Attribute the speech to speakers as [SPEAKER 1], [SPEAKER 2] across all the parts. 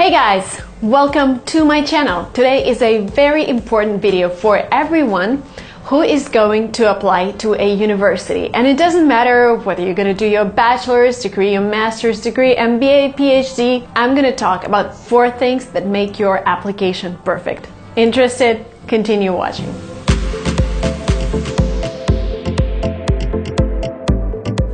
[SPEAKER 1] Hey guys, welcome to my channel. Today is a very important video for everyone who is going to apply to a university. And it doesn't matter whether you're going to do your bachelor's degree, your master's degree, MBA, PhD. I'm going to talk about 4 things that make your application perfect. Interested? Continue watching.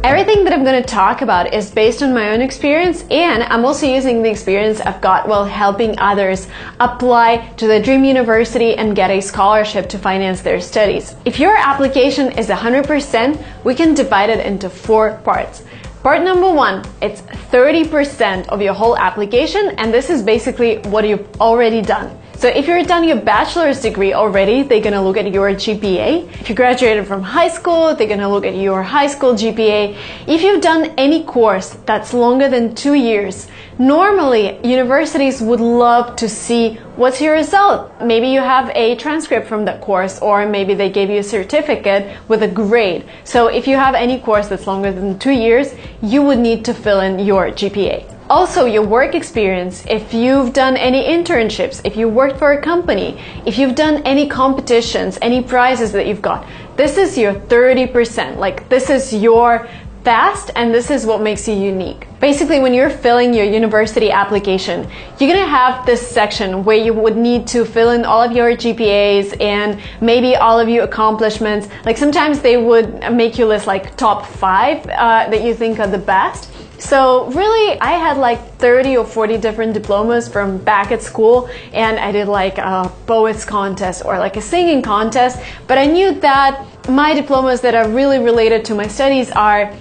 [SPEAKER 1] Everything that I'm going to talk about is based on my own experience, and I'm also using the experience I've got while helping others apply to the dream university and get a scholarship to finance their studies. If your application is 100%, we can divide it into 4 parts. Part number 1, it's 30% of your whole application, and this is basically what you've already done. So if you've done your bachelor's degree already, they're going to look at your GPA. If you graduated from high school, they're going to look at your high school GPA. If you've done any course that's longer than 2 years, normally universities would love to see what's your result. Maybe you have a transcript from that course, or maybe they gave you a certificate with a grade. So if you have any course that's longer than 2 years, you would need to fill in your GPA. Also, your work experience, if you've done any internships, if you worked for a company, if you've done any competitions, any prizes that you've got, this is your 30%. Like, this is your past, and this is what makes you unique. Basically, when you're filling your university application, you're gonna have this section where you would need to fill in all of your GPAs and maybe all of your accomplishments. Like, sometimes they would make you list like top 5 that you think are the best. So really, I had like 30 or 40 different diplomas from back at school, and I did like a poets contest or like a singing contest, but I knew that my diplomas that are really related to my studies are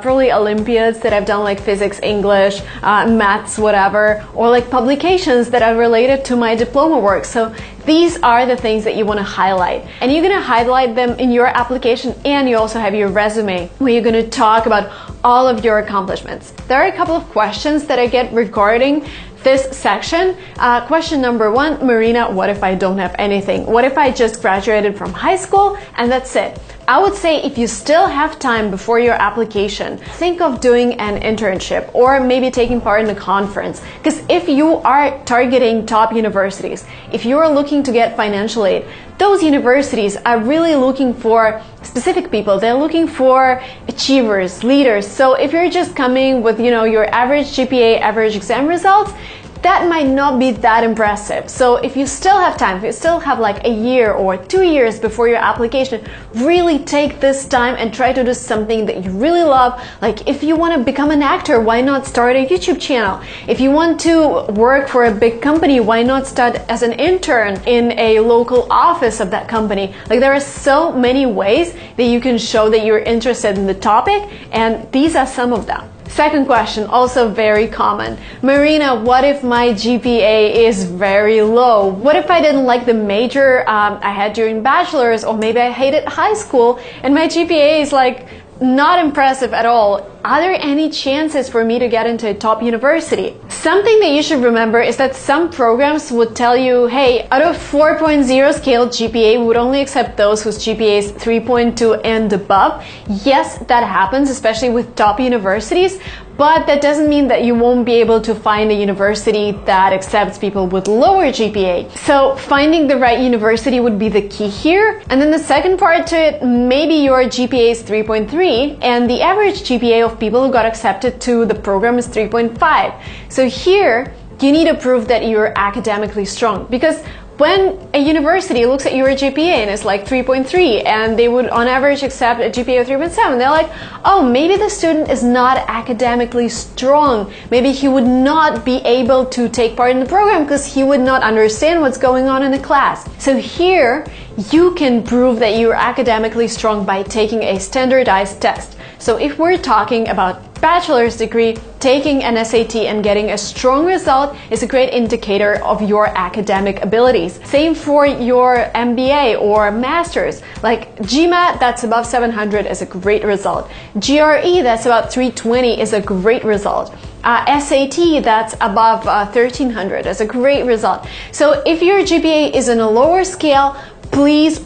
[SPEAKER 1] probably Olympiads that I've done, like physics, English, maths, whatever, or like publications that are related to my diploma work. So these are the things that you want to highlight, and you're going to highlight them in your application, and you also have your resume where you're going to talk about all of your accomplishments. There are a couple of questions that I get regarding this section. Question number 1, Marina, what if I don't have anything? What if I just graduated from high school and that's it? I would say if you still have time before your application, think of doing an internship or maybe taking part in a conference. Because if you are targeting top universities, if you are looking to get financial aid, those universities are really looking for specific people. They're looking for achievers, leaders. So if you're just coming with, your average GPA, average exam results, that might not be that impressive. So if you still have time, if you still have like a year or 2 years before your application, really take this time and try to do something that you really love. Like, if you want to become an actor, why not start a YouTube channel? If you want to work for a big company, why not start as an intern in a local office of that company? Like, there are so many ways that you can show that you're interested in the topic, and these are some of them. Second question, also very common. Marina, what if my GPA is very low? What if I didn't like the major I had during bachelor's, or maybe I hated high school and my GPA is like not impressive at all? Are there any chances for me to get into a top university? Something that you should remember is that some programs would tell you, hey, out of 4.0 scale GPA, we would only accept those whose GPA is 3.2 and above. Yes, that happens, especially with top universities, but that doesn't mean that you won't be able to find a university that accepts people with lower GPA. So finding the right university would be the key here. And then the second part to it, maybe your GPA is 3.3 and the average GPA of people who got accepted to the program is 3.5. So here, you need to prove that you're academically strong, because when a university looks at your GPA and it's like 3.3 and they would on average accept a GPA of 3.7, they're like, oh, maybe the student is not academically strong. Maybe he would not be able to take part in the program because he would not understand what's going on in the class. So here, you can prove that you're academically strong by taking a standardized test. So if we're talking about bachelor's degree, taking an SAT and getting a strong result is a great indicator of your academic abilities. Same for your MBA or master's. Like GMAT, that's above 700 is a great result. GRE, that's about 320 is a great result. SAT, that's above 1300 is a great result. So if your GPA is on a lower scale, please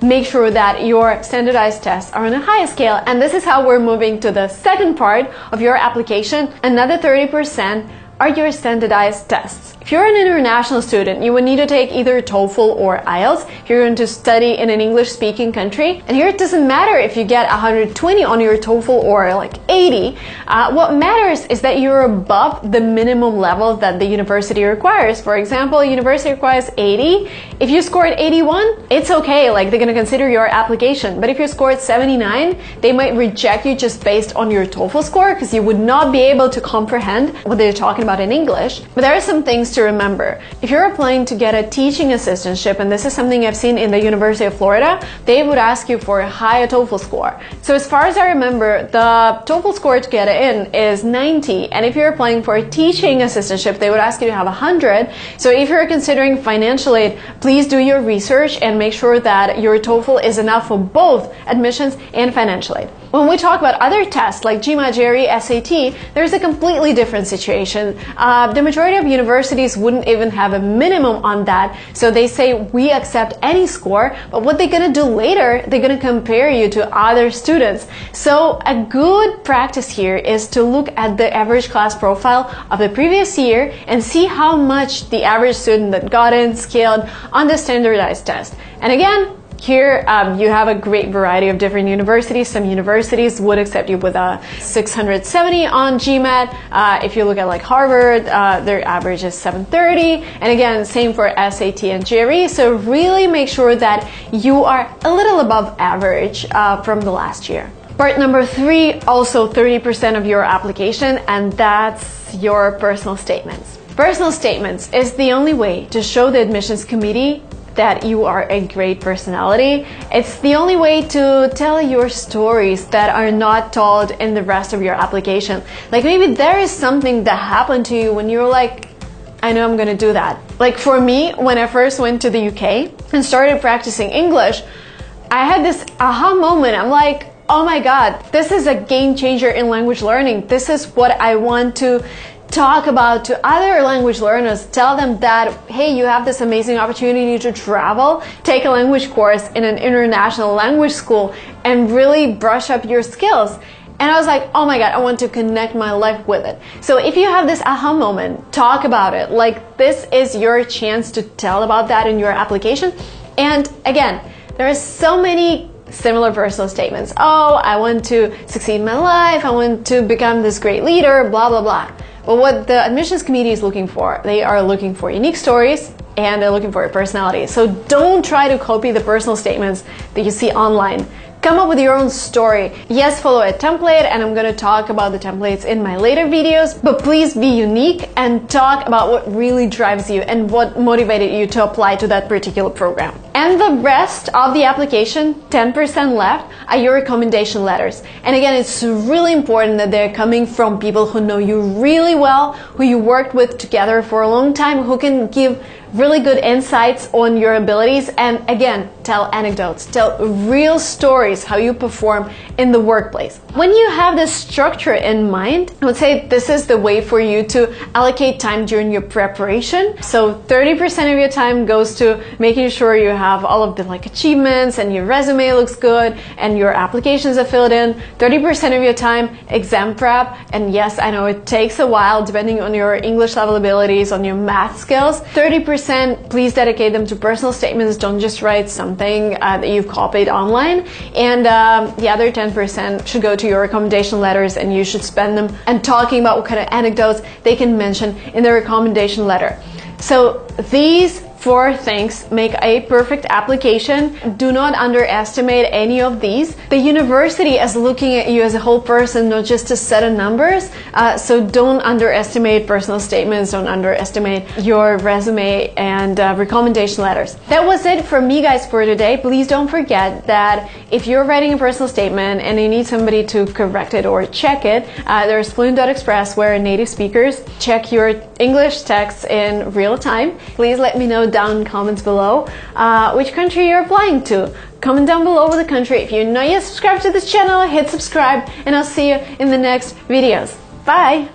[SPEAKER 1] make sure that your standardized tests are on a higher scale. And this is how we're moving to the second part of your application. Another 30% are your standardized tests. If you're an international student, you would need to take either TOEFL or IELTS if you're going to study in an English-speaking country. And here it doesn't matter if you get 120 on your TOEFL or like 80. What matters is that you're above the minimum level that the university requires. For example, university requires 80. If you scored 81, it's okay, like they're going to consider your application. But if you scored 79, they might reject you just based on your TOEFL score because you would not be able to comprehend what they're talking about in English. But there are some things to remember. If you're applying to get a teaching assistantship, and this is something I've seen in the University of Florida, they would ask you for a higher TOEFL score. So as far as I remember, the TOEFL score to get in is 90, and if you're applying for a teaching assistantship, they would ask you to have 100. So if you're considering financial aid, please do your research and make sure that your TOEFL is enough for both admissions and financial aid. When we talk about other tests like GMAT, GRE, SAT, there's a completely different situation. The majority of universities wouldn't even have a minimum on that, so they say we accept any score, but what they're gonna do later, they're gonna compare you to other students. So a good practice here is to look at the average class profile of the previous year and see how much the average student that got in scaled on the standardized test. And again, here you have a great variety of different universities. Some universities would accept you with a 670 on GMAT. If you look at like Harvard, their average is 730. And again, same for SAT and GRE. So really make sure that you are a little above average from the last year. Part number 3, also 30% of your application, and that's your personal statements. Personal statements is the only way to show the admissions committee that you are a great personality. It's the only way to tell your stories that are not told in the rest of your application. Like maybe there is something that happened to you when you were like, I know I'm gonna do that. Like for me, when I first went to the UK and started practicing English, I had this aha moment. I'm like, oh my God, this is a game changer in language learning. This is what I want to talk about to other language learners. Tell them that, hey, you have this amazing opportunity to travel, take a language course in an international language school, and really brush up your skills. And I was like, oh my God, I want to connect my life with it. So if you have this aha moment, talk about it. Like this is your chance to tell about that in your application. And again, there are so many similar personal statements. Oh, I want to succeed in my life. I want to become this great leader, blah, blah, blah. But what the admissions committee is looking for, they are looking for unique stories and they're looking for your personality. So don't try to copy the personal statements that you see online. Come up with your own story. Yes, follow a template, and I'm going to talk about the templates in my later videos, but please be unique and talk about what really drives you and what motivated you to apply to that particular program. And the rest of the application, 10% left, are your recommendation letters. And again, it's really important that they're coming from people who know you really well, who you worked with together for a long time, who can give really good insights on your abilities, and again, tell anecdotes, tell real stories, how you perform in the workplace. When you have this structure in mind, I would say this is the way for you to allocate time during your preparation. So 30% of your time goes to making sure you have all of the achievements and your resume looks good and your applications are filled in. 30% of your time, exam prep. And yes, I know it takes a while depending on your English level abilities, on your math skills. 30%, please dedicate them to personal statements. Don't just write something that you've copied online. And the other 10% should go to your recommendation letters, and you should spend them and talking about what kind of anecdotes they can mention in the recommendation letter. So these 4 things make a perfect application. Do not underestimate any of these. The university is looking at you as a whole person, not just a set of numbers. So don't underestimate personal statements, don't underestimate your resume and recommendation letters. That was it from me, guys, for today. Please don't forget that if you're writing a personal statement and you need somebody to correct it or check it, there's Fluent.Express, where native speakers check your English text in real time. Please let me know down in the comments below which country you're applying to. Comment down below with the country. If you're not yet subscribed to this channel, hit subscribe, and I'll see you in the next videos. Bye!